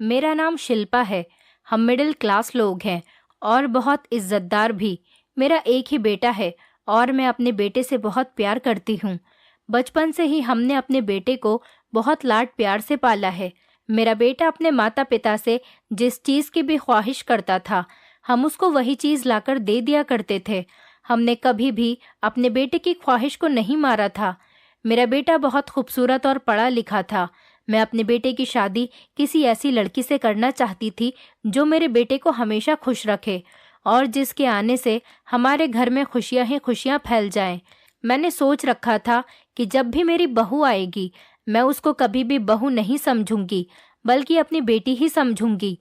मेरा नाम शिल्पा है। हम मिडिल क्लास लोग हैं और बहुत इज्जतदार भी। मेरा एक ही बेटा है और मैं अपने बेटे से बहुत प्यार करती हूँ। बचपन से ही हमने अपने बेटे को बहुत लाड प्यार से पाला है। मेरा बेटा अपने माता पिता से जिस चीज़ की भी ख्वाहिश करता था, हम उसको वही चीज़ लाकर दे दिया करते थे। हमने कभी भी अपने बेटे की ख्वाहिश को नहीं मारा था। मेरा बेटा बहुत खूबसूरत और पढ़ा लिखा था। मैं अपने बेटे की शादी किसी ऐसी लड़की से करना चाहती थी जो मेरे बेटे को हमेशा खुश रखे और जिसके आने से हमारे घर में खुशियां ही खुशियां फैल जाएं। मैंने सोच रखा था कि जब भी मेरी बहू आएगी, मैं उसको कभी भी बहू नहीं समझूंगी, बल्कि अपनी बेटी ही समझूंगी।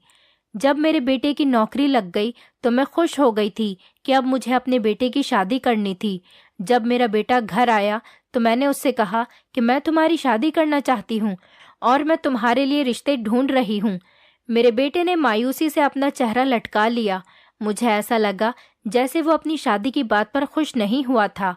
जब मेरे बेटे की नौकरी लग गई तो मैं खुश हो गई थी कि अब मुझे अपने बेटे की शादी करनी थी। जब मेरा बेटा घर आया तो मैंने उससे कहा कि मैं तुम्हारी शादी करना चाहती हूँ और मैं तुम्हारे लिए रिश्ते ढूंढ रही हूँ। मेरे बेटे ने मायूसी से अपना चेहरा लटका लिया। मुझे ऐसा लगा जैसे वो अपनी शादी की बात पर खुश नहीं हुआ था।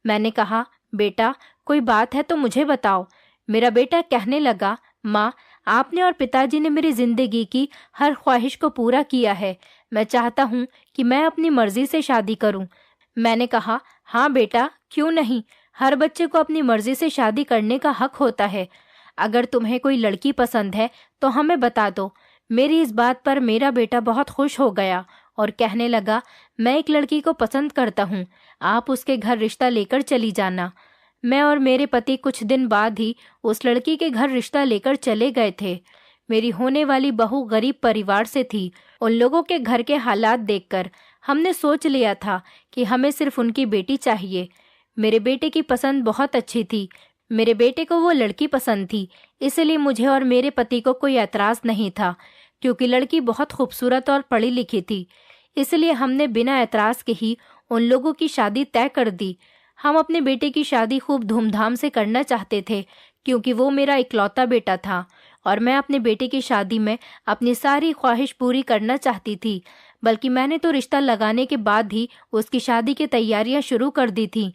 मैंने कहा, बेटा कोई बात है तो मुझे बताओ। मेरा बेटा कहने लगा, माँ, आपने और पिताजी ने मेरी जिंदगी की हर ख्वाहिश को पूरा किया है। मैं चाहता हूँ कि मैं अपनी मर्जी से शादी करूँ। मैंने कहा, हाँ बेटा, क्यों नहीं। हर बच्चे को अपनी मर्जी से शादी करने का हक होता है। अगर तुम्हें कोई लड़की पसंद है तो हमें बता दो। मेरी इस बात पर मेरा बेटा बहुत खुश हो गया और कहने लगा, मैं एक लड़की को पसंद करता हूँ, आप उसके घर रिश्ता लेकर चली जाना। मैं और मेरे पति कुछ दिन बाद ही उस लड़की के घर रिश्ता लेकर चले गए थे। मेरी होने वाली बहू गरीब परिवार से थी। उन लोगों के घर के हालात देखकर हमने सोच लिया था कि हमें सिर्फ उनकी बेटी चाहिए। मेरे बेटे की पसंद बहुत अच्छी थी। मेरे बेटे को वो लड़की पसंद थी, इसलिए मुझे और मेरे पति को कोई एतराज़ नहीं था, क्योंकि लड़की बहुत खूबसूरत और पढ़ी लिखी थी। इसलिए हमने बिना एतराज़ के ही उन लोगों की शादी तय कर दी। हम अपने बेटे की शादी खूब धूमधाम से करना चाहते थे, क्योंकि वो मेरा इकलौता बेटा था और मैं अपने बेटे की शादी में अपनी सारी ख्वाहिश पूरी करना चाहती थी। बल्कि मैंने तो रिश्ता लगाने के बाद ही उसकी शादी की तैयारियां शुरू कर दी थी।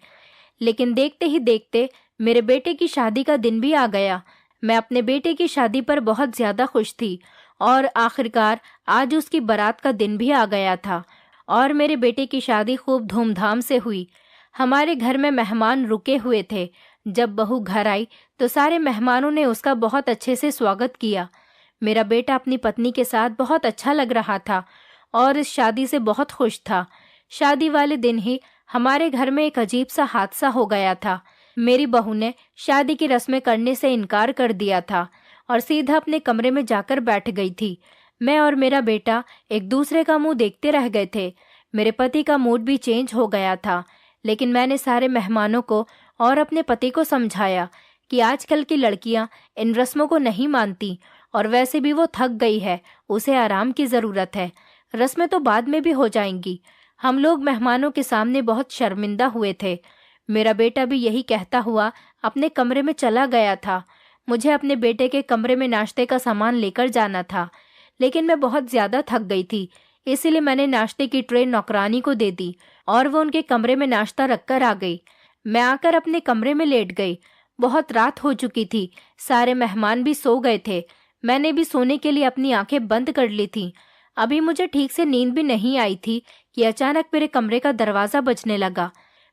लेकिन देखते ही देखते मेरे बेटे की शादी का दिन भी आ गया। मैं अपने बेटे की शादी पर बहुत ज़्यादा खुश थी और आखिरकार आज उसकी बारात का दिन भी आ गया था और मेरे बेटे की शादी खूब धूमधाम से हुई। हमारे घर में मेहमान रुके हुए थे। जब बहू घर आई तो सारे मेहमानों ने उसका बहुत अच्छे से स्वागत किया। मेरा बेटा अपनी पत्नी के साथ बहुत अच्छा लग रहा था और इस शादी से बहुत खुश था। शादी वाले दिन ही हमारे घर में एक अजीब सा हादसा हो गया था। मेरी बहू ने शादी की रस्में करने से इनकार कर दिया था और सीधा अपने कमरे में जाकर बैठ गई थी। मैं और मेरा बेटा एक दूसरे का मुंह देखते रह गए थे। मेरे पति का मूड भी चेंज हो गया था, लेकिन मैंने सारे मेहमानों को और अपने पति को समझाया कि आजकल की लड़कियां इन रस्मों को नहीं मानती और वैसे भी वो थक गई है, उसे आराम की ज़रूरत है। रस्में तो बाद में भी हो जाएंगी। हम लोग मेहमानों के सामने बहुत शर्मिंदा हुए थे। मेरा बेटा भी यही कहता हुआ अपने कमरे में चला गया था। मुझे अपने बेटे के कमरे में नाश्ते का सामान लेकर जाना था, लेकिन मैं बहुत ज़्यादा थक गई थी। इसीलिए मैंने नाश्ते की ट्रे नौकरानी को दे दी और वो उनके कमरे में नाश्ता रखकर आ गई। मैं आकर अपने कमरे में लेट गई। बहुत रात हो चुकी थी, सारे मेहमान भी सो गए थे। मैंने भी सोने के लिए अपनी आंखें बंद कर ली थी। अभी मुझे ठीक से नींद भी नहीं आई थी कि अचानक मेरे कमरे का दरवाज़ा बजने लगा।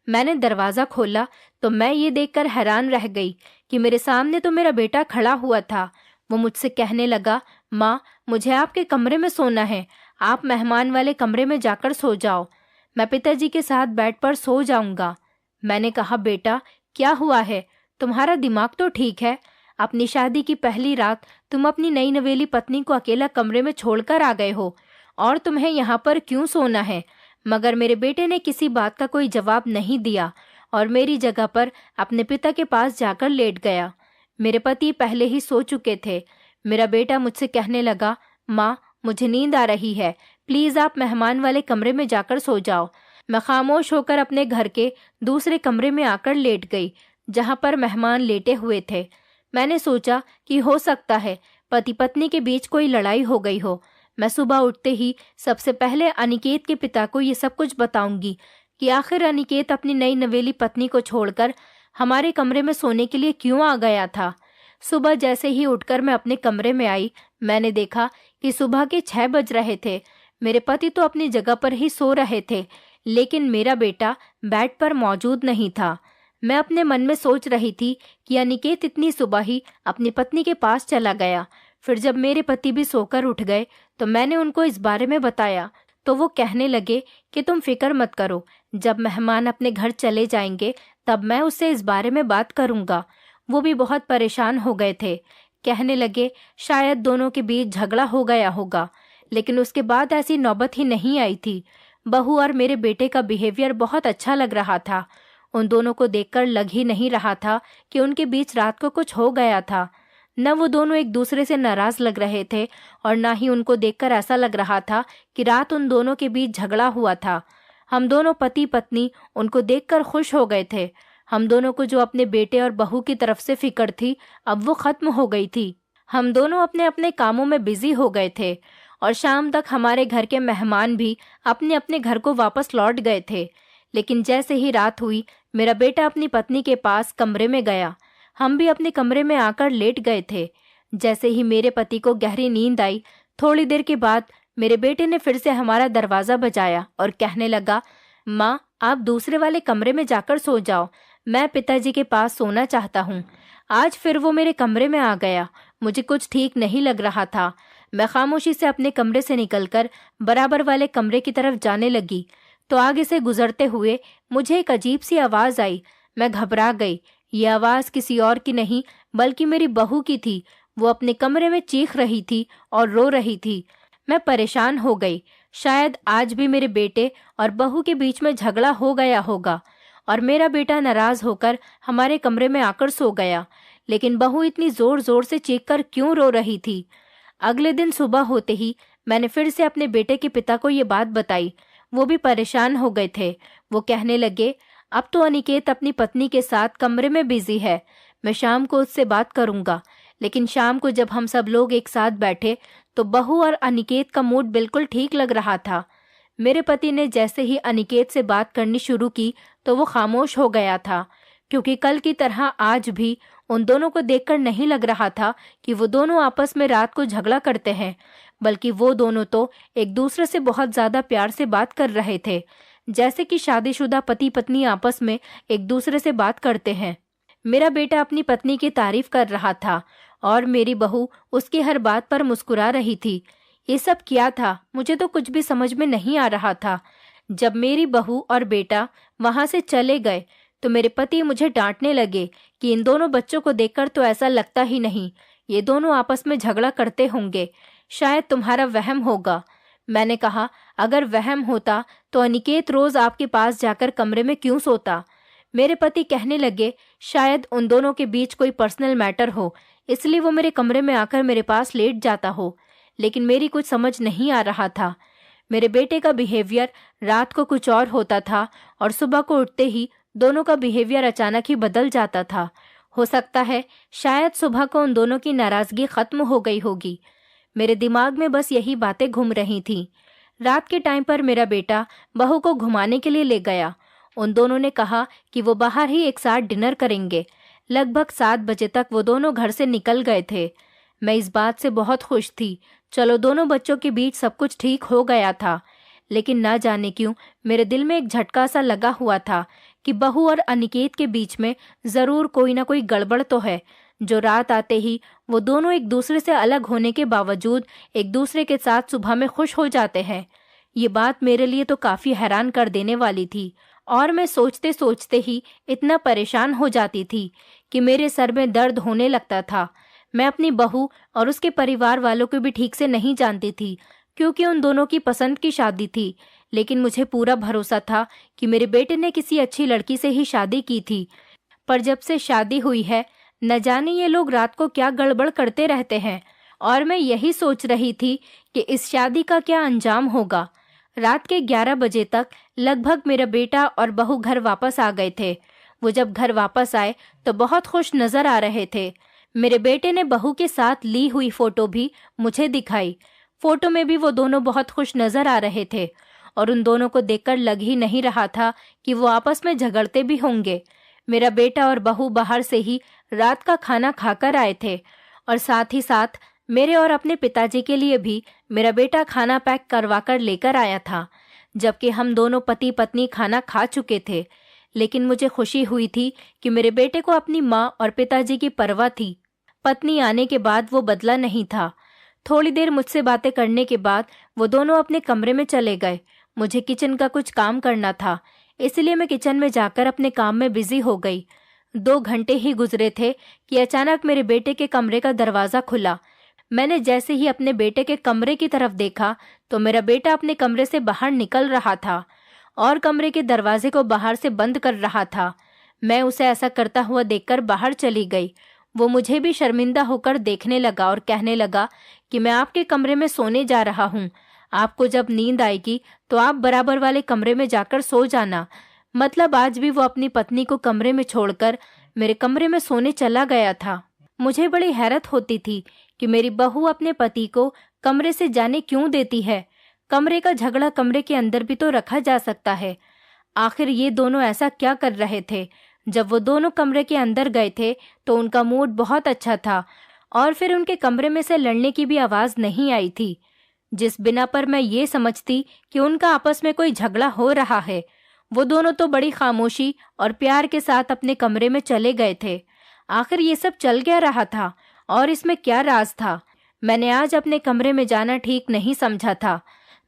मैंने दरवाज़ा खोला तो मैं ये देखकर हैरान रह गई कि मेरे सामने तो मेरा बेटा खड़ा हुआ था। वो मुझसे कहने लगा, माँ, मुझे आपके कमरे में सोना है, आप मेहमान वाले कमरे में जाकर सो जाओ, मैं पिताजी के साथ बेड पर सो जाऊंगा। मैंने कहा, बेटा क्या हुआ है, तुम्हारा दिमाग तो ठीक है। अपनी शादी की पहली रात तुम अपनी नई नवेली पत्नी को अकेला कमरे में छोड़कर आ गए हो और तुम्हें यहाँ पर क्यों सोना है। मगर मेरे बेटे ने किसी बात का कोई जवाब नहीं दिया और मेरी जगह पर अपने पिता के पास जाकर लेट गया। मेरे पति पहले ही सो चुके थे। मेरा बेटा मुझसे कहने लगा, माँ, मुझे नींद आ रही है, प्लीज़ आप मेहमान वाले कमरे में जाकर सो जाओ। मैं खामोश होकर अपने घर के दूसरे कमरे में आकर लेट गई, जहाँ पर मेहमान लेटे हुए थे। मैंने सोचा कि हो सकता है पति पत्नी के बीच कोई लड़ाई हो गई हो। मैं सुबह उठते ही सबसे पहले अनिकेत के पिता को ये सब कुछ बताऊंगी कि आखिर अनिकेत अपनी नई नवेली पत्नी को छोड़कर हमारे कमरे में सोने के लिए क्यों आ गया था। सुबह जैसे ही उठकर मैं अपने कमरे में आई, मैंने देखा कि सुबह के 6 बज रहे थे। मेरे पति तो अपनी जगह पर ही सो रहे थे, लेकिन मेरा बेटा बेड पर मौजूद नहीं था। मैं अपने मन में सोच रही थी कि अनिकेत इतनी सुबह ही अपनी पत्नी के पास चला गया। फिर जब मेरे पति भी सोकर उठ गए तो मैंने उनको इस बारे में बताया, तो वो कहने लगे कि तुम फिक्र मत करो, जब मेहमान अपने घर चले जाएंगे तब मैं उससे इस बारे में बात करूंगा। वो भी बहुत परेशान हो गए थे। कहने लगे शायद दोनों के बीच झगड़ा हो गया होगा, लेकिन उसके बाद ऐसी नौबत ही नहीं आई थी। बहू और मेरे बेटे का बिहेवियर बहुत अच्छा लग रहा था। उन दोनों को देखकर लग ही नहीं रहा था कि उनके बीच रात को कुछ हो गया था। न वो दोनों एक दूसरे से नाराज लग रहे थे और न ही उनको देखकर ऐसा लग रहा था कि रात उन दोनों के बीच झगड़ा हुआ था। हम दोनों पति पत्नी उनको देखकर खुश हो गए थे। हम दोनों को जो अपने बेटे और बहू की तरफ से फिक्र थी, अब वो खत्म हो गई थी। हम दोनों अपने अपने कामों में बिजी हो गए थे और शाम तक हमारे घर के मेहमान भी अपने अपने घर को वापस लौट गए थे। लेकिन जैसे ही रात हुई, मेरा बेटा अपनी पत्नी के पास कमरे में गया। हम भी अपने कमरे में आकर लेट गए थे। जैसे ही मेरे पति को गहरी नींद आई, थोड़ी देर के बाद मेरे बेटे ने फिर से हमारा दरवाजा बजाया और कहने लगा, माँ आप दूसरे वाले कमरे में जाकर सो जाओ, मैं पिताजी के पास सोना चाहता हूँ। आज फिर वो मेरे कमरे में आ गया। मुझे कुछ ठीक नहीं लग रहा था। मैं खामोशी से अपने कमरे से निकलकर बराबर वाले कमरे की तरफ जाने लगी तो आगे से गुजरते हुए मुझे एक अजीब सी आवाज आई। मैं घबरा गई। ये आवाज किसी और की नहीं बल्कि मेरी बहू की थी। वो अपने कमरे में चीख रही थी और रो रही थी। मैं परेशान हो गई। शायद आज भी मेरे बेटे और बहू के बीच में झगड़ा हो गया होगा और मेरा बेटा नाराज होकर हमारे कमरे में आकर सो गया। लेकिन बहू इतनी जोर जोर से चीखकर क्यों रो रही थी? अगले दिन सुबह होते ही मैंने फिर से अपने बेटे के पिता को ये बात बताई। वो भी परेशान हो गए थे। वो कहने लगे, अब तो अनिकेत अपनी पत्नी के साथ कमरे में बिजी है, मैं शाम को उससे बात करूंगा। लेकिन शाम को जब हम सब लोग एक साथ बैठे तो बहू और अनिकेत का मूड बिल्कुल ठीक लग रहा था। मेरे पति ने जैसे ही अनिकेत से बात करनी शुरू की तो वो खामोश हो गया था, क्योंकि कल की तरह आज भी उन दोनों को देखकर नहीं लग रहा था कि वो दोनों आपस में रात को झगड़ा करते हैं, बल्कि वो दोनों तो एक दूसरे से बहुत ज्यादा प्यार से बात कर रहे थे, जैसे कि शादीशुदा पति पत्नी आपस में एक दूसरे से बात करते हैं। मेरा बेटा अपनी पत्नी की तारीफ कर रहा था और मेरी बहू उसकी हर बात पर मुस्कुरा रही थी। ये सब क्या था, मुझे तो कुछ भी समझ में नहीं आ रहा था। जब मेरी बहू और बेटा वहां से चले गए तो मेरे पति मुझे डांटने लगे कि इन दोनों बच्चों को देखकर तो ऐसा लगता ही नहीं, ये दोनों आपस में झगड़ा करते होंगे, शायद तुम्हारा वहम होगा। मैंने कहा, अगर वहम होता तो अनिकेत रोज आपके पास जाकर कमरे में क्यों सोता? मेरे पति कहने लगे, शायद उन दोनों के बीच कोई पर्सनल मैटर हो, इसलिए वो मेरे कमरे में आकर मेरे पास लेट जाता हो। लेकिन मेरी कुछ समझ नहीं आ रहा था। मेरे बेटे का बिहेवियर रात को कुछ और होता था और सुबह को उठते ही दोनों का बिहेवियर अचानक ही बदल जाता था। हो सकता है शायद सुबह को उन दोनों की नाराजगी खत्म हो गई होगी। मेरे दिमाग में बस यही बातें घूम रही थीं। रात के टाइम पर मेरा बेटा बहू को घुमाने के लिए ले गया। उन दोनों ने कहा कि वो बाहर ही एक साथ डिनर करेंगे। लगभग 7 बजे तक वो दोनों घर से निकल गए थे। मैं इस बात से बहुत खुश थी। चलो, दोनों बच्चों के बीच सब कुछ ठीक हो गया था। लेकिन ना जाने क्यों मेरे दिल में एक झटका सा लगा हुआ था कि बहू और अनिकेत के बीच में जरूर कोई ना कोई गड़बड़ तो है, जो रात आते ही वो दोनों एक दूसरे से अलग होने के बावजूद एक दूसरे के साथ सुबह में खुश हो जाते हैं। ये बात मेरे लिए तो काफी हैरान कर देने वाली थी और मैं सोचते सोचते ही इतना परेशान हो जाती थी कि मेरे सर में दर्द होने लगता था। मैं अपनी बहू और उसके परिवार वालों को भी ठीक से नहीं जानती थी, क्योंकि उन दोनों की पसंद की शादी थी। लेकिन मुझे पूरा भरोसा था कि मेरे बेटे ने किसी अच्छी लड़की से ही शादी की थी। पर जब से शादी हुई है, न जाने ये लोग रात को क्या गड़बड़ करते रहते हैं और मैं यही सोच रही थी कि इस शादी का क्या अंजाम होगा। रात के 11 बजे तक लगभग मेरा बेटा और बहू घर वापस आ गए थे। वो जब घर वापस आए तो बहुत खुश नजर आ रहे थे। मेरे बेटे ने बहू के साथ ली हुई फोटो भी मुझे दिखाई। फोटो में भी वो दोनों बहुत खुश नजर आ रहे थे और उन दोनों को देखकर लग ही नहीं रहा था कि वो आपस में झगड़ते भी होंगे। मेरा बेटा और बहू बाहर से ही रात का खाना खाकर आए थे और साथ ही साथ मेरे और अपने पिताजी के लिए भी मेरा बेटा खाना पैक करवा कर लेकर आया था। जबकि हम दोनों पति पत्नी खाना खा चुके थे, लेकिन मुझे खुशी हुई थी कि मेरे बेटे को अपनी माँ और पिताजी की परवाह थी। पत्नी आने के बाद वो बदला नहीं था। थोड़ी देर मुझसे बातें करने के बाद वो दोनों अपने कमरे में चले गए। मुझे किचन का कुछ काम करना था, इसलिए मैं किचन में जाकर अपने काम में बिजी हो गई। 2 घंटे ही गुजरे थे कि अचानक मेरे बेटे के कमरे का दरवाजा खुला। मैंने जैसे ही अपने बेटे के कमरे की तरफ देखा तो मेरा बेटा अपने कमरे से बाहर निकल रहा था और कमरे के दरवाजे को बाहर से बंद कर रहा था। मैं उसे ऐसा करता हुआ देखकर बाहर चली गई। वो मुझे भी शर्मिंदा होकर देखने लगा और कहने लगा कि मैं आपके कमरे में सोने जा रहा हूँ। आपको जब नींद आएगी तो आप बराबर वाले कमरे में जाकर सो जाना। मतलब आज भी वो अपनी पत्नी को कमरे में छोड़कर मेरे कमरे में सोने चला गया था। मुझे बड़ी हैरत होती थी कि मेरी बहू अपने पति को कमरे से जाने क्यों देती है। कमरे का झगड़ा कमरे के अंदर भी तो रखा जा सकता है। आखिर ये दोनों ऐसा क्या कर रहे थे? जब वो दोनों कमरे के अंदर गए थे तो उनका मूड बहुत अच्छा था और फिर उनके कमरे में से लड़ने की भी आवाज नहीं आई थी, जिस बिना पर मैं ये समझती कि उनका आपस में कोई झगड़ा हो रहा है। वो दोनों तो बड़ी खामोशी और प्यार के साथ अपने कमरे में चले गए थे। आखिर ये सब चल क्या रहा था और इसमें क्या राज था? मैंने आज अपने कमरे में जाना ठीक नहीं समझा था।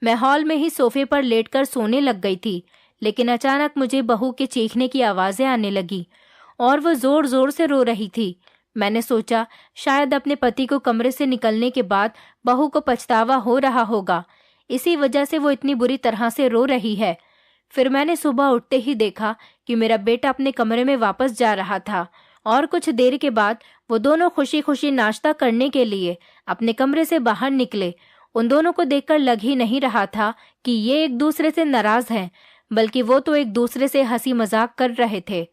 मैं हॉल में ही सोफे पर लेटकर सोने लग गई थी, लेकिन अचानक मुझे बहू के चीखने की आवाजें आने लगी और वो जोर जोर से रो रही थी। मैंने सोचा शायद अपने पति को कमरे से निकलने के बाद बहू को पछतावा हो रहा होगा, इसी वजह से वो इतनी बुरी तरह से रो रही है। फिर मैंने सुबह उठते ही देखा कि मेरा बेटा अपने कमरे में वापस जा रहा था और कुछ देर के बाद वो दोनों खुशी खुशी नाश्ता करने के लिए अपने कमरे से बाहर निकले। उन दोनों को देखकर लग ही नहीं रहा था कि ये एक दूसरे से नाराज हैं, बल्कि वो तो एक दूसरे से हंसी मजाक कर रहे थे।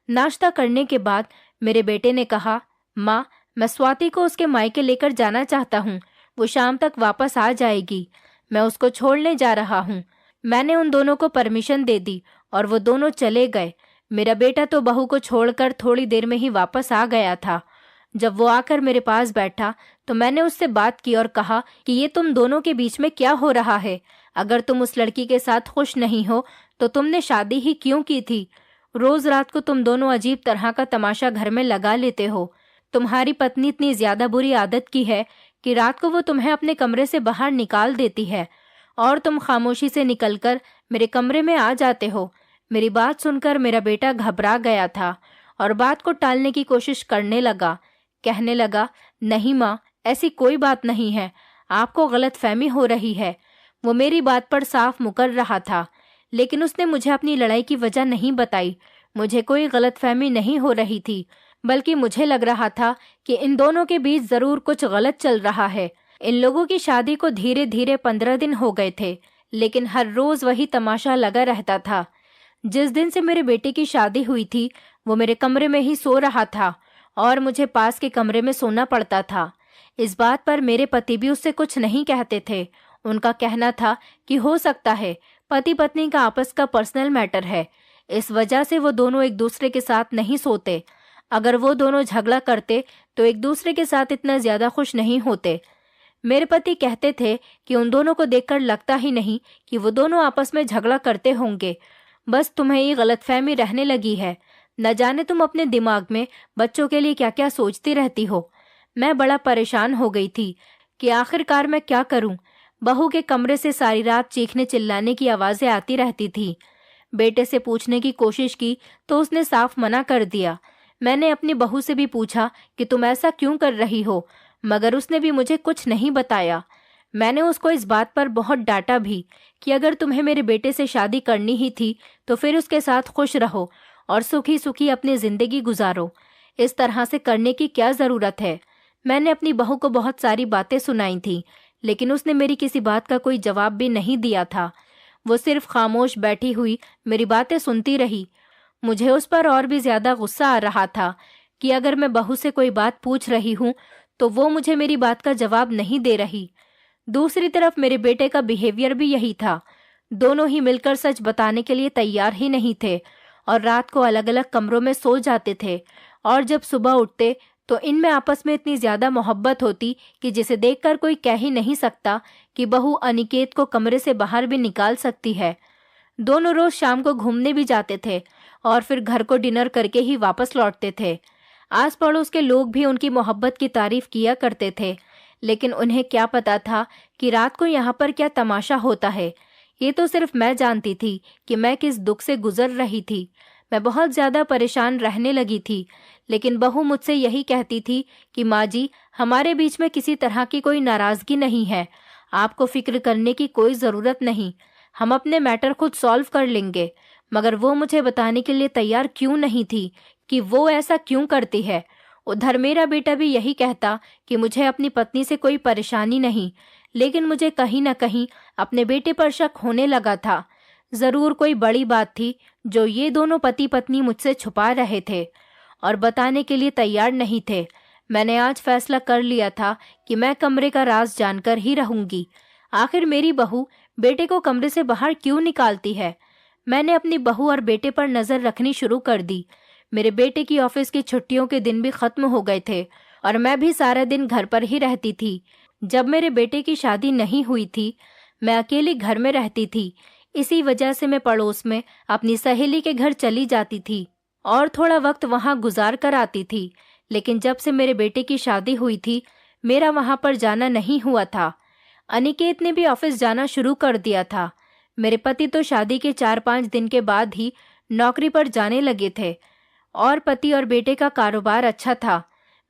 नाश्ता करने के बाद मेरे बेटे ने कहा, माँ, मैं स्वाति को उसके मायके लेकर जाना चाहता हूँ। वो शाम तक वापस आ जाएगी। मैं उसको छोड़ने जा रहा हूँ। मैंने उन दोनों को परमिशन दे दी और वो दोनों चले गए। मेरा बेटा तो बहू को छोड़कर थोड़ी देर में ही वापस आ गया था। जब वो आकर मेरे पास बैठा तो मैंने उससे बात की और कहा कि ये तुम दोनों के बीच में क्या हो रहा है? अगर तुम उस लड़की के साथ खुश नहीं हो तो तुमने शादी ही क्यों की थी? रोज रात को तुम दोनों अजीब तरह का तमाशा घर में लगा लेते हो। तुम्हारी पत्नी इतनी ज्यादा बुरी आदत की है कि रात को वो तुम्हें अपने कमरे से बाहर निकाल देती है और तुम खामोशी से निकलकर मेरे कमरे में आ जाते हो। मेरी बात सुनकर मेरा बेटा घबरा गया था और बात को टालने की कोशिश करने लगा। कहने लगा, नहीं माँ, ऐसी कोई बात नहीं है, आपको गलतफहमी हो रही है। वो मेरी बात पर साफ मुकर रहा था, लेकिन उसने मुझे अपनी लड़ाई की वजह नहीं बताई। मुझे कोई गलतफहमी नहीं हो रही थी, बल्कि मुझे लग रहा था कि इन दोनों के बीच जरूर कुछ गलत चल रहा है। इन लोगों की शादी को धीरे धीरे 15 दिन हो गए थे, लेकिन हर रोज वही तमाशा लगा रहता था। जिस दिन से मेरे बेटे की शादी हुई थी वो मेरे कमरे में ही सो रहा था और मुझे पास के कमरे में सोना पड़ता था। इस बात पर मेरे पति भी उससे कुछ नहीं कहते थे। उनका कहना था कि हो सकता है पति पत्नी का आपस का पर्सनल मैटर है, इस वजह से वो दोनों एक दूसरे के साथ नहीं सोते। अगर वो दोनों झगड़ा करते तो एक दूसरे के साथ इतना ज्यादा खुश नहीं होते। मेरे पति कहते थे कि उन दोनों को देखकर लगता ही नहीं कि वो दोनों आपस में झगड़ा करते होंगे। बस तुम्हें ये गलतफहमी रहने लगी है। न जाने तुम अपने दिमाग में बच्चों के लिए क्या क्या सोचती रहती हो। मैं बड़ा परेशान हो गई थी कि आखिरकार मैं क्या करूं। बहू के कमरे से सारी रात चीखने चिल्लाने की आवाजें आती रहती थी। बेटे से पूछने की कोशिश की तो उसने साफ मना कर दिया। मैंने अपनी बहू से भी पूछा कि तुम ऐसा क्यों कर रही हो, मगर उसने भी मुझे कुछ नहीं बताया। मैंने उसको इस बात पर बहुत डांटा भी कि अगर तुम्हें मेरे बेटे से शादी करनी ही थी तो फिर उसके साथ खुश रहो और सुखी सुखी अपनी जिंदगी गुजारो। इस तरह से करने की क्या जरूरत है। मैंने अपनी बहू को बहुत सारी बातें सुनाई थी, लेकिन उसने मेरी किसी बात का कोई जवाब भी नहीं दिया था। वो सिर्फ खामोश बैठी हुई मेरी बातें सुनती रही। मुझे उस पर और भी ज्यादा गुस्सा आ रहा था कि अगर मैं बहू से कोई बात पूछ रही हूँ तो वो मुझे मेरी बात का जवाब नहीं दे रही। दूसरी तरफ मेरे बेटे का बिहेवियर भी यही था। दोनों ही मिलकर सच बताने के लिए तैयार ही नहीं थे और रात को अलग अलग कमरों में सो जाते थे। और जब सुबह उठते तो इनमें आपस में इतनी ज्यादा मोहब्बत होती कि जिसे देखकर कोई कह ही नहीं सकता कि बहू अनिकेत को कमरे से बाहर भी निकाल सकती है। दोनों रोज शाम को घूमने भी जाते थे और फिर घर को डिनर करके ही वापस लौटते थे। आस पड़ोस के लोग भी उनकी मोहब्बत की तारीफ किया करते थे, लेकिन उन्हें क्या पता था कि रात को यहाँ पर क्या तमाशा होता है। ये तो सिर्फ मैं जानती थी कि मैं किस दुख से गुजर रही थी। मैं बहुत ज्यादा परेशान रहने लगी थी, लेकिन बहू मुझसे यही कहती थी कि माँ जी, हमारे बीच में किसी तरह की कोई नाराजगी नहीं है, आपको फिक्र करने की कोई ज़रूरत नहीं, हम अपने मैटर खुद सॉल्व कर लेंगे। मगर वो मुझे बताने के लिए तैयार क्यों नहीं थी कि वो ऐसा क्यों करती है। उधर मेरा बेटा भी यही कहता कि मुझे अपनी पत्नी से कोई परेशानी नहीं, लेकिन मुझे कहीं न कहीं अपने बेटे पर शक होने लगा था। ज़रूर कोई बड़ी बात थी जो ये दोनों पति पत्नी मुझसे छुपा रहे थे और बताने के लिए तैयार नहीं थे। मैंने आज फैसला कर लिया था कि मैं कमरे का राज जानकर ही रहूंगी। आखिर मेरी बहू बेटे को कमरे से बाहर क्यों निकालती है। मैंने अपनी बहू और बेटे पर नजर रखनी शुरू कर दी। मेरे बेटे की ऑफिस की छुट्टियों के दिन भी खत्म हो गए थे और मैं भी सारा दिन घर पर ही रहती थी। जब मेरे बेटे की शादी नहीं हुई थी, मैं अकेली घर में रहती थी। इसी वजह से मैं पड़ोस में अपनी सहेली के घर चली जाती थी और थोड़ा वक्त वहां गुजार कर आती थी। लेकिन जब से मेरे बेटे की शादी हुई थी, मेरा वहां पर जाना नहीं हुआ था। अनिकेत ने भी ऑफिस जाना शुरू कर दिया था। मेरे पति तो शादी के 4-5 दिन के बाद ही नौकरी पर जाने लगे थे और पति और बेटे का कारोबार अच्छा था।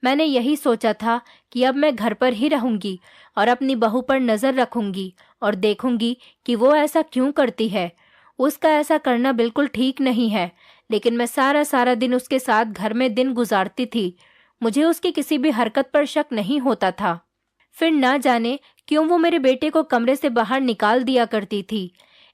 मैंने यही सोचा था कि अब मैं घर पर ही रहूंगी और अपनी बहू पर नजर रखूंगी और देखूंगी कि वो ऐसा क्यों करती है। उसका ऐसा करना बिल्कुल ठीक नहीं है, लेकिन मैं सारा सारा दिन उसके साथ घर में दिन गुजारती थी। मुझे उसकी किसी भी हरकत पर शक नहीं होता था। फिर ना जाने क्यों वो मेरे बेटे को कमरे से बाहर निकाल दिया करती थी।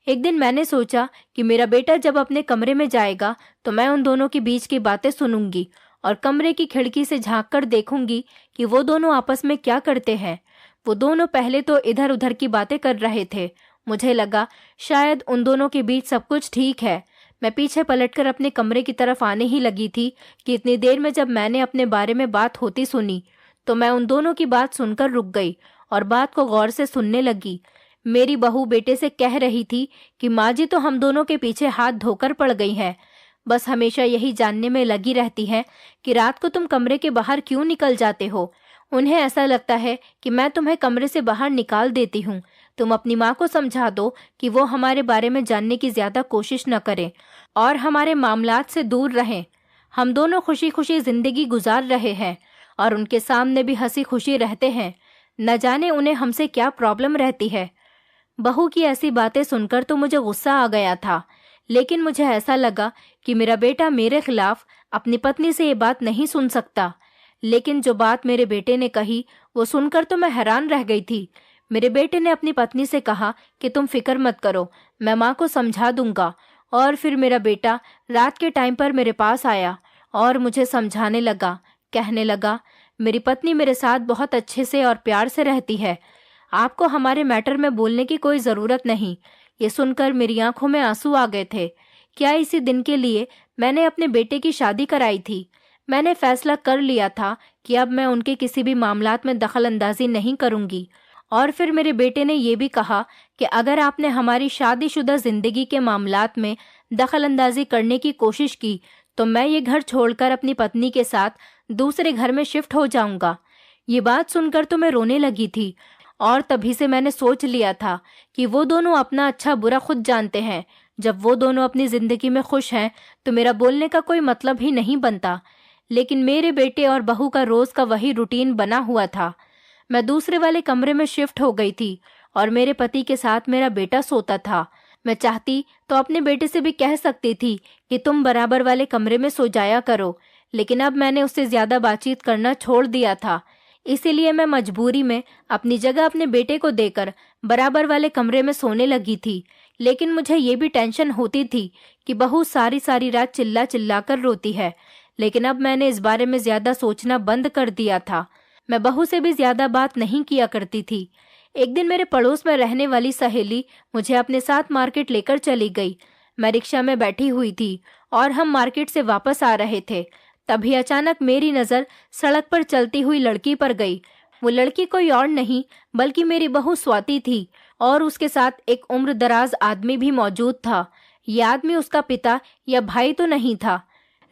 एक दिन मैंने सोचा कि मेरा बेटा जब अपने कमरे में जाएगा तो मैं उन दोनों के बीच की बातें सुनूंगी और कमरे की खिड़की से झांक कर देखूंगी कि वो दोनों आपस में क्या करते हैं। वो दोनों पहले तो इधर उधर की बातें कर रहे थे। मुझे लगा शायद उन दोनों के बीच सब कुछ ठीक है। मैं पीछे पलटकर अपने कमरे की तरफ आने ही लगी थी कि इतनी देर में जब मैंने अपने बारे में बात होती सुनी तो मैं उन दोनों की बात सुनकर रुक गई और बात को गौर से सुनने लगी। मेरी बहू बेटे से कह रही थी कि माँ जी तो हम दोनों के पीछे हाथ धोकर पड़ गई हैं। बस हमेशा यही जानने में लगी रहती है कि रात को तुम कमरे के बाहर क्यों निकल जाते हो। उन्हें ऐसा लगता है कि मैं तुम्हें कमरे से बाहर निकाल देती हूँ। तुम अपनी माँ को समझा दो कि वो हमारे बारे में जानने की ज्यादा कोशिश न करें और हमारे मामलात से दूर रहें। हम दोनों खुशी खुशी जिंदगी गुजार रहे हैं और उनके सामने भी हंसी खुशी रहते हैं। न जाने उन्हें हमसे क्या प्रॉब्लम रहती है। बहू की ऐसी बातें सुनकर तो मुझे गुस्सा आ गया था, लेकिन मुझे ऐसा लगा कि मेरा बेटा मेरे खिलाफ अपनी पत्नी से ये बात नहीं सुन सकता। लेकिन जो बात मेरे बेटे ने कही वो सुनकर तो मैं हैरान रह गई थी। मेरे बेटे ने अपनी पत्नी से कहा कि तुम फिक्र मत करो, मैं माँ को समझा दूंगा। और फिर मेरा बेटा रात के टाइम पर मेरे पास आया और मुझे समझाने लगा। कहने लगा, मेरी पत्नी मेरे साथ बहुत अच्छे से और प्यार से रहती है, आपको हमारे मैटर में बोलने की कोई ज़रूरत नहीं। ये सुनकर मेरी आंखों में आंसू आ गए थे। क्या इसी दिन के लिए मैंने अपने बेटे की शादी कराई थी। मैंने फैसला कर लिया था कि अब मैं उनके किसी भी मामलात में दखल अंदाजी नहीं करूंगी। और फिर मेरे बेटे ने यह भी कहा कि अगर आपने हमारी शादीशुदा जिंदगी के मामलात में दखल अंदाजी करने की कोशिश की तो मैं ये घर छोड़कर अपनी पत्नी के साथ दूसरे घर में शिफ्ट हो जाऊंगा। ये बात सुनकर तो मैं रोने लगी थी और तभी से मैंने सोच लिया था कि वो दोनों अपना अच्छा बुरा खुद जानते हैं। जब वो दोनों अपनी जिंदगी में खुश हैं तो मेरा बोलने का कोई मतलब ही नहीं बनता। लेकिन मेरे बेटे और बहू का रोज का वही रूटीन बना हुआ था। मैं दूसरे वाले कमरे में शिफ्ट हो गई थी और मेरे पति के साथ मेरा बेटा सोता था। मैं चाहती तो अपने बेटे से भी कह सकती थी कि तुम बराबर वाले कमरे में सो जाया करो, लेकिन अब मैंने उससे ज्यादा बातचीत करना छोड़ दिया था। इसीलिए मैं मजबूरी में अपनी जगह अपने बेटे को देकर बराबर वाले कमरे में सोने लगी थी। लेकिन मुझे ये भी टेंशन होती थी कि बहू सारी सारी रात चिल्ला चिल्ला कर रोती है। लेकिन अब मैंने इस बारे में ज्यादा सोचना बंद कर दिया था। मैं बहू से भी ज्यादा बात नहीं किया करती थी। एक दिन मेरे पड़ोस में रहने वाली सहेली मुझे अपने साथ मार्केट लेकर चली गई। मैं रिक्शा में बैठी हुई थी और हम मार्केट से वापस आ रहे थे। तभी अचानक मेरी नज़र सड़क पर चलती हुई लड़की पर गई। वो लड़की कोई और नहीं बल्कि मेरी बहू स्वाति थी और उसके साथ एक उम्र दराज आदमी भी मौजूद था। ये आदमी उसका पिता या भाई तो नहीं था।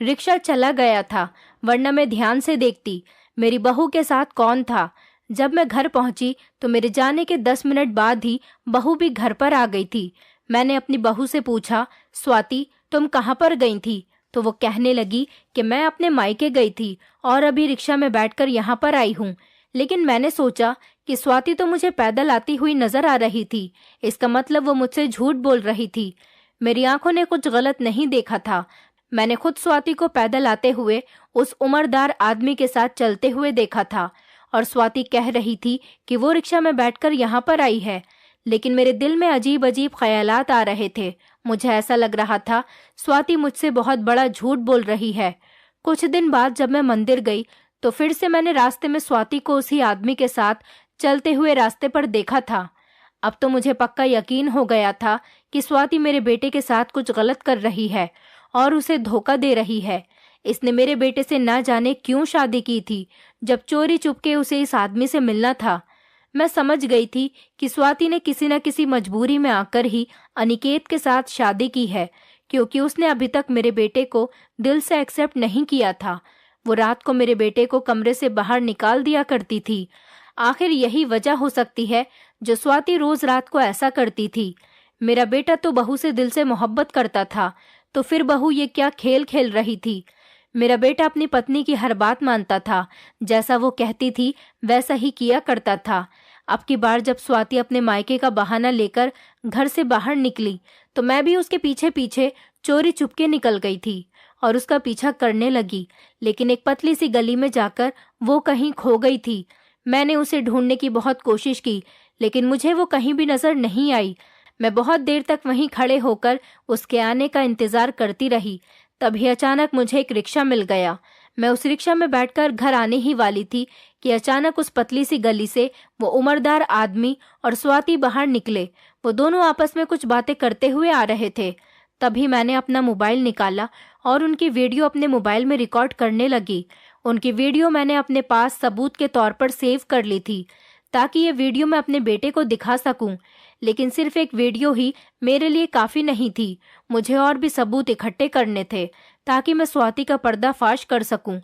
रिक्शा चला गया था, वरना मैं ध्यान से देखती मेरी बहू के साथ कौन था। जब मैं घर पहुंची तो मेरे जाने के 10 मिनट बाद ही बहू भी घर पर आ गई थी। मैंने अपनी बहू से पूछा, स्वाति तुम कहाँ पर गई थी? तो वो कहने लगी कि मैं अपने मायके गई थी और अभी रिक्शा में बैठकर यहाँ पर आई हूँ। लेकिन मैंने सोचा कि स्वाति तो मुझे पैदल आती हुई नजर आ रही थी, इसका मतलब वो मुझसे झूठ बोल रही थी। मेरी आंखों ने कुछ गलत नहीं देखा था। मैंने खुद स्वाति को पैदल आते हुए उस उम्रदार आदमी के साथ चलते हुए देखा था और स्वाति कह रही थी कि वो रिक्शा में बैठकर यहाँ पर आई है। लेकिन मेरे दिल में अजीब अजीब ख्यालात आ रहे थे। मुझे ऐसा लग रहा था स्वाति मुझसे बहुत बड़ा झूठ बोल रही है। कुछ दिन बाद जब मैं मंदिर गई तो फिर से मैंने रास्ते में स्वाति को उसी आदमी के साथ चलते हुए रास्ते पर देखा था। अब तो मुझे पक्का यकीन हो गया था कि स्वाति मेरे बेटे के साथ कुछ गलत कर रही है और उसे धोखा दे रही है। इसने मेरे बेटे से ना जाने क्यों शादी की थी, जब चोरी चुपके उसे इस आदमी से मिलना था। मैं समझ गई थी कि स्वाति ने किसी न किसी मजबूरी में आकर ही अनिकेत के साथ शादी की है, क्योंकि उसने अभी तक मेरे बेटे को दिल से एक्सेप्ट नहीं किया था। वो रात को मेरे बेटे को कमरे से बाहर निकाल दिया करती थी। आखिर यही वजह हो सकती है जो स्वाति रोज रात को ऐसा करती थी। मेरा बेटा तो बहू से दिल से मोहब्बत करता था, तो फिर बहू ये क्या खेल खेल रही थी? मेरा बेटा अपनी पत्नी की हर बात मानता था, जैसा वो कहती थी वैसा ही किया करता था। अब की बार जब स्वाति अपने मायके का बहाना लेकर घर से बाहर निकली तो मैं भी उसके पीछे पीछे चोरी चुपके निकल गई थी और उसका पीछा करने लगी। लेकिन एक पतली सी गली में जाकर वो कहीं खो गई थी। मैंने उसे ढूंढने की बहुत कोशिश की, लेकिन मुझे वो कहीं भी नजर नहीं आई। मैं बहुत देर तक वहीं खड़े होकर उसके आने का इंतजार करती रही। तभी अचानक मुझे एक रिक्शा मिल गया। मैं उस रिक्शा में बैठकर घर आने ही वाली थी कि अचानक उस पतली सी गली से वो उम्रदार आदमी और स्वाति बाहर निकले। वो दोनों आपस में कुछ बातें करते हुए आ रहे थे। तभी मैंने अपना मोबाइल निकाला और उनकी वीडियो अपने मोबाइल में रिकॉर्ड करने लगी। उनकी वीडियो मैंने अपने पास सबूत के तौर पर सेव कर ली थी, ताकि ये वीडियो मैं अपने बेटे को दिखा सकूं। लेकिन सिर्फ एक वीडियो ही मेरे लिए काफ़ी नहीं थी। मुझे और भी सबूत इकट्ठे करने थे, ताकि मैं स्वाति का पर्दाफाश कर सकूं।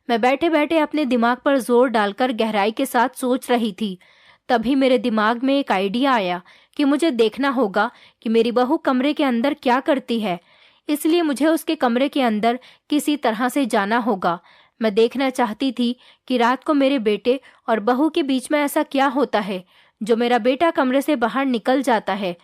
मैं बैठे बैठे अपने दिमाग पर जोर डालकर गहराई के साथ सोच रही थी। तभी मेरे दिमाग में एक आइडिया आया कि मुझे देखना होगा कि मेरी बहू कमरे के अंदर क्या करती है। इसलिए मुझे उसके कमरे के अंदर किसी तरह से जाना होगा। मैं देखना चाहती थी कि रात को मेरे बेटे और बहू के बीच में ऐसा क्या होता है जो मेरा बेटा कमरे से बाहर निकल जाता है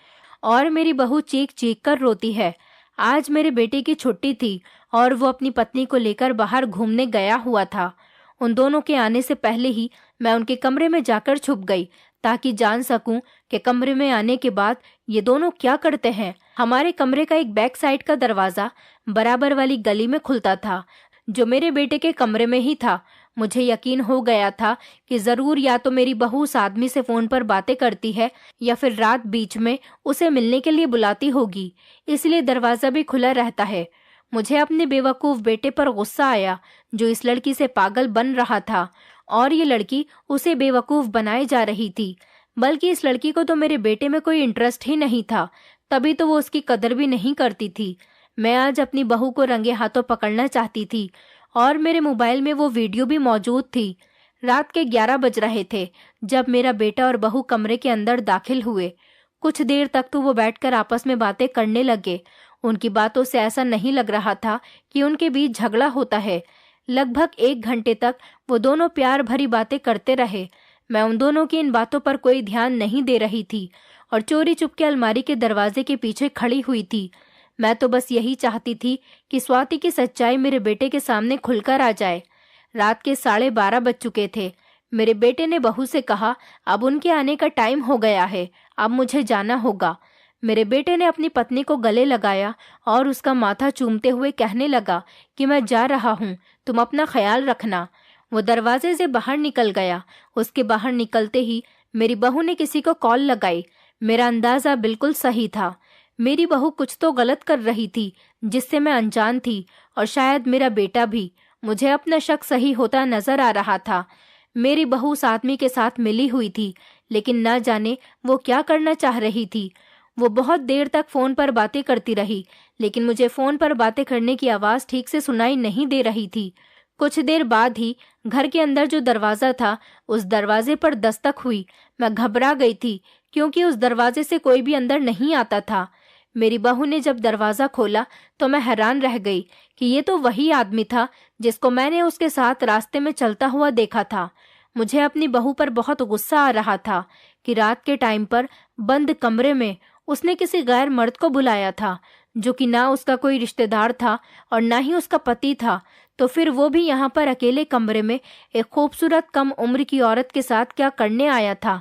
और मेरी बहू चीख चीख कर रोती है। आज मेरे बेटे की छुट्टी थी और वो अपनी पत्नी को लेकर बाहर घूमने गया हुआ था। उन दोनों के आने से पहले ही मैं उनके कमरे में जाकर छुप गई, ताकि जान सकूं कि कमरे में आने के बाद ये दोनों क्या करते हैं। हमारे कमरे का एक बैक साइड का दरवाजा बराबर वाली गली में खुलता था, जो मेरे बेटे के कमरे में ही था। मुझे यकीन हो गया था कि जरूर या तो मेरी बहू उस आदमी से फोन पर बातें करती है या फिर रात बीच में उसे मिलने के लिए बुलाती होगी, इसलिए दरवाजा भी खुला रहता है। मुझे अपने बेवकूफ बेटे पर गुस्सा आया, जो इस लड़की से पागल बन रहा था और ये लड़की उसे बेवकूफ बनाए जा रही थी। बल्कि इस लड़की को तो मेरे बेटे में कोई इंटरेस्ट ही नहीं था, तभी तो वो उसकी कदर भी नहीं करती थी। मैं आज अपनी बहू को रंगे हाथों पकड़ना चाहती थी और मेरे मोबाइल में वो वीडियो भी मौजूद थी। रात के 11 बज रहे थे जब मेरा बेटा और बहू कमरे के अंदर दाखिल हुए। कुछ देर तक तो वो बैठकर आपस में बातें करने लगे। उनकी बातों से ऐसा नहीं लग रहा था कि उनके बीच झगड़ा होता है। लगभग 1 घंटे तक वो दोनों प्यार भरी बातें करते रहे। मैं उन दोनों की इन बातों पर कोई ध्यान नहीं दे रही थी और चोरी चुपके अलमारी के दरवाजे के पीछे खड़ी हुई थी। मैं तो बस यही चाहती थी कि स्वाति की सच्चाई मेरे बेटे के सामने खुलकर आ जाए। रात के 12:30 बज चुके थे। मेरे बेटे ने बहू से कहा, अब उनके आने का टाइम हो गया है, अब मुझे जाना होगा। मेरे बेटे ने अपनी पत्नी को गले लगाया और उसका माथा चूमते हुए कहने लगा कि मैं जा रहा हूँ, तुम अपना ख्याल रखना। वो दरवाजे से बाहर निकल गया। उसके बाहर निकलते ही मेरी बहू ने किसी को कॉल लगाई। मेरा अंदाजा बिल्कुल सही था। मेरी बहू कुछ तो गलत कर रही थी जिससे मैं अनजान थी, और शायद मेरा बेटा भी। मुझे अपना शक सही होता नजर आ रहा था। मेरी बहू उस आदमी के साथ मिली हुई थी, लेकिन न जाने वो क्या करना चाह रही थी। वो बहुत देर तक फोन पर बातें करती रही, लेकिन मुझे फोन पर बातें करने की आवाज ठीक से सुनाई नहीं दे रही थी। कुछ देर बाद ही घर के अंदर जो दरवाजा था, उस दरवाजे पर दस्तक हुई। मैं घबरा गई थी, क्योंकि उस दरवाजे से कोई भी अंदर नहीं आता था। मेरी बहू ने जब दरवाजा खोला तो मैं हैरान रह गई कि ये तो वही आदमी था जिसको मैंने उसके साथ रास्ते में चलता हुआ देखा था। मुझे अपनी बहू पर बहुत गुस्सा आ रहा था कि रात के टाइम पर बंद कमरे में उसने किसी गैर मर्द को बुलाया था, जो कि ना उसका कोई रिश्तेदार था और ना ही उसका पति था। तो फिर वो भी यहाँ पर अकेले कमरे में एक खूबसूरत कम उम्र की औरत के साथ क्या करने आया था।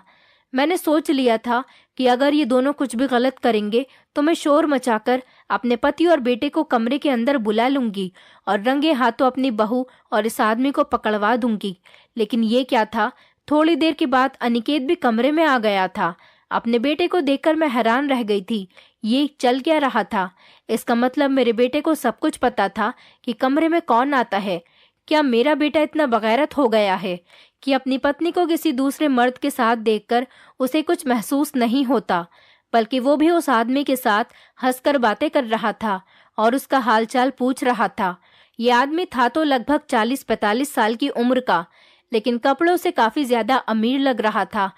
मैंने सोच लिया था कि अगर ये दोनों कुछ भी गलत करेंगे तो मैं शोर मचाकर अपने पति और बेटे को कमरे के अंदर बुला लूंगी और रंगे हाथों अपनी बहू और इस आदमी को पकड़वा दूंगी। लेकिन ये क्या था, थोड़ी देर के बाद अनिकेत भी कमरे में आ गया था। अपने बेटे को देखकर मैं हैरान रह गई थी। ये चल क्या रहा था? इसका मतलब मेरे बेटे को सब कुछ पता था कि कमरे में कौन आता है। क्या मेरा बेटा इतना बगैरत हो गया है कि अपनी पत्नी को किसी दूसरे मर्द के साथ देखकर उसे कुछ महसूस नहीं होता, बल्कि वो भी उस आदमी के साथ हंसकर बातें कर रहा था और उसका हालचाल पूछ रहा था। ये आदमी था तो लगभग 40-45 साल की उम्र का, लेकिन कपड़ों से काफी ज्यादा अमीर लग रहा था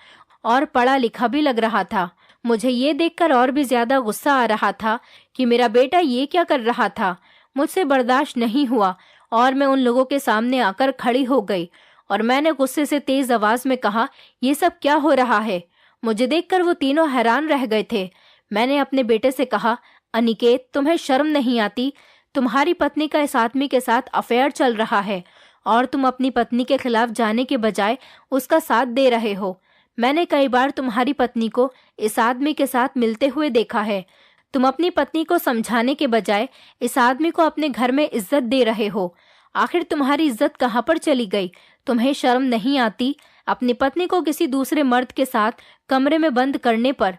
और पढ़ा लिखा भी लग रहा था। मुझे ये देखकर और भी ज्यादा गुस्सा आ रहा था कि मेरा बेटा ये क्या कर रहा था। मुझसे बर्दाश्त नहीं हुआ और मैं उन लोगों के सामने आकर खड़ी हो गई और मैंने गुस्से से तेज आवाज में कहा, ये सब क्या हो रहा है? मुझे देखकर वो तीनों हैरान रह गए थे। मैंने अपने बेटे से कहा, अनिकेत, तुम्हें शर्म नहीं आती? तुम्हारी पत्नी का इस आदमी के साथ अफेयर चल रहा है और तुम अपनी पत्नी के खिलाफ जाने के बजाय उसका साथ दे रहे हो। मैंने कई बार तुम्हारी पत्नी को इस आदमी के साथ मिलते हुए देखा है। तुम अपनी पत्नी को समझाने के बजाय इस आदमी को अपने घर में इज्जत दे रहे हो। आखिर तुम्हारी इज्जत कहाँ पर चली गई? तुम्हें शर्म नहीं आती अपनी पत्नी को किसी दूसरे मर्द के साथ कमरे में बंद करने पर?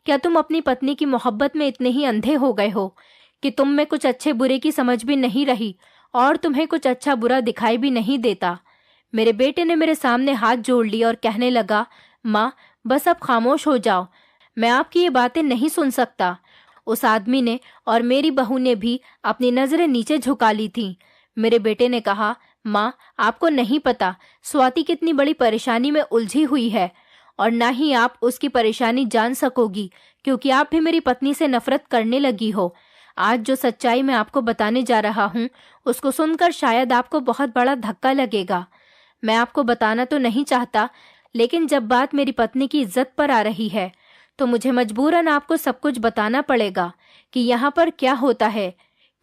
क्या तुम अपनी पत्नी की मोहब्बत में इतने ही अंधे हो गए हो कि तुम में कुछ अच्छे बुरे की समझ भी नहीं रही और तुम्हें कुछ अच्छा बुरा दिखाई भी नहीं देता? मेरे बेटे ने मेरे सामने हाथ जोड़ लिया और कहने लगा, माँ, बस अब खामोश हो जाओ, मैं आपकी ये बातें नहीं सुन सकता। उस आदमी ने और मेरी बहू ने भी अपनी नजरें नीचे झुका ली थीं। मेरे बेटे ने कहा, माँ, आपको नहीं पता स्वाति कितनी बड़ी परेशानी में उलझी हुई है और ना ही आप उसकी परेशानी जान सकोगी, क्योंकि आप भी मेरी पत्नी से नफरत करने लगी हो। आज जो सच्चाई मैं आपको बताने जा रहा हूँ, उसको सुनकर शायद आपको बहुत बड़ा धक्का लगेगा। मैं आपको बताना तो नहीं चाहता, लेकिन जब बात मेरी पत्नी की इज्जत पर आ रही है तो मुझे मजबूरन आपको सब कुछ बताना पड़ेगा कि यहाँ पर क्या होता है,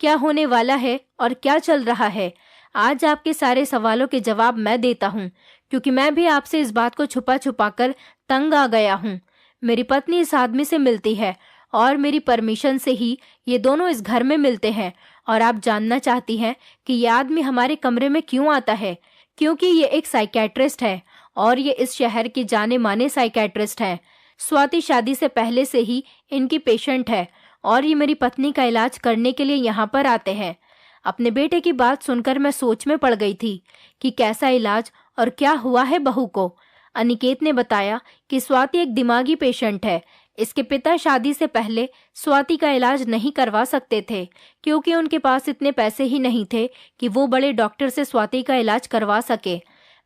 क्या होने वाला है और क्या चल रहा है। आज आपके सारे सवालों के जवाब मैं देता हूँ, क्योंकि मैं भी आपसे इस बात को छुपा छुपा कर तंग आ गया हूँ। मेरी पत्नी इस आदमी से मिलती है और मेरी परमिशन से ही ये दोनों इस घर में मिलते हैं, और आप जानना चाहती हैं कि ये आदमी हमारे कमरे में क्यों आता है? क्योंकि ये एक साइकेट्रिस्ट है और ये इस शहर के जाने माने साइकेट्रिस्ट है। स्वाति शादी से पहले से ही इनकी पेशेंट है और ये मेरी पत्नी का इलाज करने के लिए यहाँ पर आते हैं। अपने बेटे की बात सुनकर मैं सोच में पड़ गई थी कि कैसा इलाज और क्या हुआ है बहू को। अनिकेत ने बताया कि स्वाति एक दिमागी पेशेंट है। इसके पिता शादी से पहले स्वाति का इलाज नहीं करवा सकते थे, क्योंकि उनके पास इतने पैसे ही नहीं थे कि वो बड़े डॉक्टर से स्वाति का इलाज करवा सके।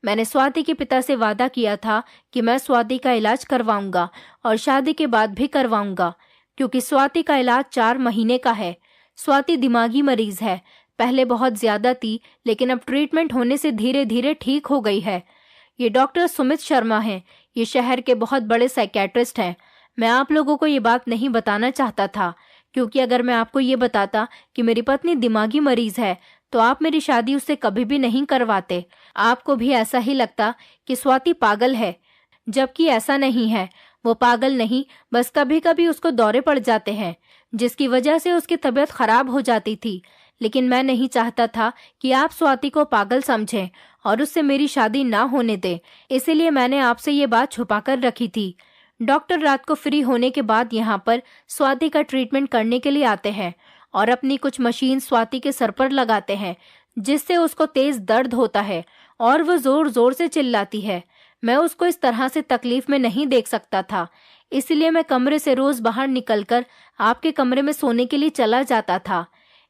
मैंने स्वाति के पिता से वादा किया था कि मैं स्वाति का इलाज करवाऊंगा और शादी के बाद भी करवाऊंगा, क्योंकि स्वाति का इलाज 4 महीने का है। स्वाति दिमागी मरीज है, पहले बहुत ज्यादा थी, लेकिन अब ट्रीटमेंट होने से धीरे धीरे ठीक हो गई है। ये डॉक्टर सुमित शर्मा हैं, ये शहर के बहुत बड़े साइकेट्रिस्ट हैं। मैं आप लोगों को ये बात नहीं बताना चाहता था, क्योंकि अगर मैं आपको ये बताता कि मेरी पत्नी दिमागी मरीज है तो आप मेरी शादी उससे कभी भी नहीं करवाते। आपको भी ऐसा ही लगता कि स्वाति पागल है, जबकि ऐसा नहीं है। वो पागल नहीं, बस कभी कभी उसको दौरे पड़ जाते हैं, जिसकी वजह से उसकी तबीयत खराब हो जाती थी। लेकिन मैं नहीं चाहता था कि आप स्वाति को पागल समझें और उससे मेरी शादी ना होने दें, इसीलिए मैंने आपसे ये बात छुपा कर रखी थी। डॉक्टर रात को फ्री होने के बाद यहाँ पर स्वाति का ट्रीटमेंट करने के लिए आते हैं और अपनी कुछ मशीन स्वाति के सर पर लगाते हैं, जिससे उसको तेज दर्द होता है और वो जोर जोर से चिल्लाती है। मैं उसको इस तरह से तकलीफ में नहीं देख सकता था, इसलिए मैं कमरे से रोज बाहर निकलकर आपके कमरे में सोने के लिए चला जाता था।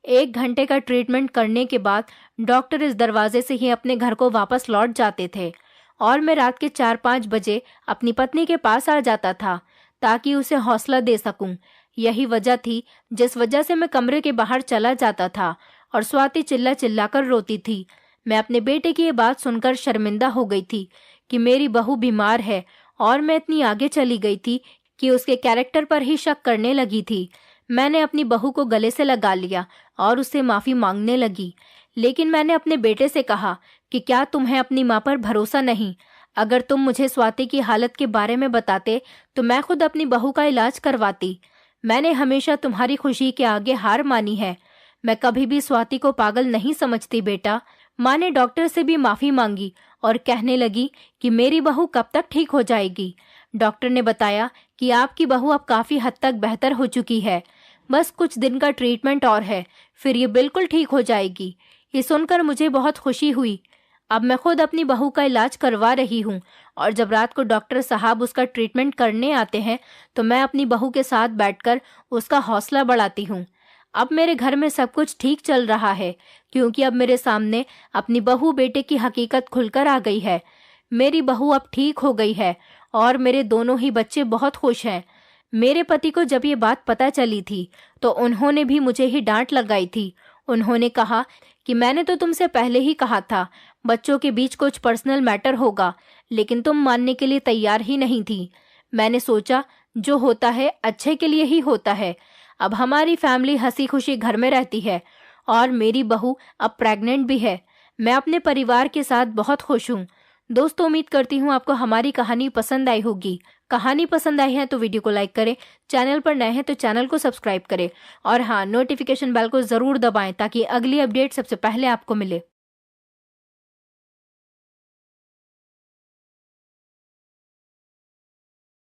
1 घंटे का ट्रीटमेंट करने के बाद डॉक्टर इस दरवाजे से ही अपने घर को वापस लौट जाते थे और मैं रात के 4-5 बजे अपनी पत्नी के पास आ जाता था ताकि उसे हौसला दे सकूं। यही वजह थी जिस वजह से मैं कमरे के बाहर चला जाता था और स्वाति चिल्ला चिल्ला कर रोती थी। मैं अपने बेटे की ये बात सुनकर शर्मिंदा हो गई थी कि मेरी बहू बीमार है और मैं इतनी आगे चली गई थी कि उसके कैरेक्टर पर ही शक करने लगी थी। मैंने अपनी बहू को गले से लगा लिया और उससे माफ़ी मांगने लगी, लेकिन मैंने अपने बेटे से कहा कि क्या तुम्हें अपनी माँ पर भरोसा नहीं? अगर तुम मुझे स्वाति की हालत के बारे में बताते तो मैं खुद अपनी बहू का इलाज करवाती। मैंने हमेशा तुम्हारी खुशी के आगे हार मानी है। मैं कभी भी स्वाति को पागल नहीं समझती बेटा। माँ ने डॉक्टर से भी माफ़ी मांगी और कहने लगी कि मेरी बहू कब तक ठीक हो जाएगी। डॉक्टर ने बताया कि आपकी बहू अब काफ़ी हद तक बेहतर हो चुकी है, बस कुछ दिन का ट्रीटमेंट और है, फिर ये बिल्कुल ठीक हो जाएगी। ये सुनकर मुझे बहुत खुशी हुई। अब मैं खुद अपनी बहू का इलाज करवा रही हूँ और जब रात को डॉक्टर साहब उसका ट्रीटमेंट करने आते हैं तो मैं अपनी बहू के साथ बैठकर उसका हौसला बढ़ाती हूँ। अब मेरे घर में सब कुछ ठीक चल रहा है क्योंकि अब मेरे सामने अपनी बहू बेटे की हकीकत खुलकर आ गई है। मेरी बहू अब ठीक हो गई है और मेरे दोनों ही बच्चे बहुत खुश हैं। मेरे पति को जब ये बात पता चली थी तो उन्होंने भी मुझे ही डांट लगाई थी। उन्होंने कहा कि मैंने तो तुमसे पहले ही कहा था बच्चों के बीच कुछ पर्सनल मैटर होगा, लेकिन तुम मानने के लिए तैयार ही नहीं थी। मैंने सोचा जो होता है अच्छे के लिए ही होता है। अब हमारी फैमिली हंसी खुशी घर में रहती है और मेरी बहू अब प्रेग्नेंट भी है। मैं अपने परिवार के साथ बहुत खुश हूँ। दोस्तों, उम्मीद करती हूँ आपको हमारी कहानी पसंद आई होगी। कहानी पसंद आई है तो वीडियो को लाइक करें, चैनल पर नए हैं तो चैनल को सब्सक्राइब करें और हाँ, नोटिफिकेशन बेल को ज़रूर दबाएं ताकि अगली अपडेट सबसे पहले आपको मिले।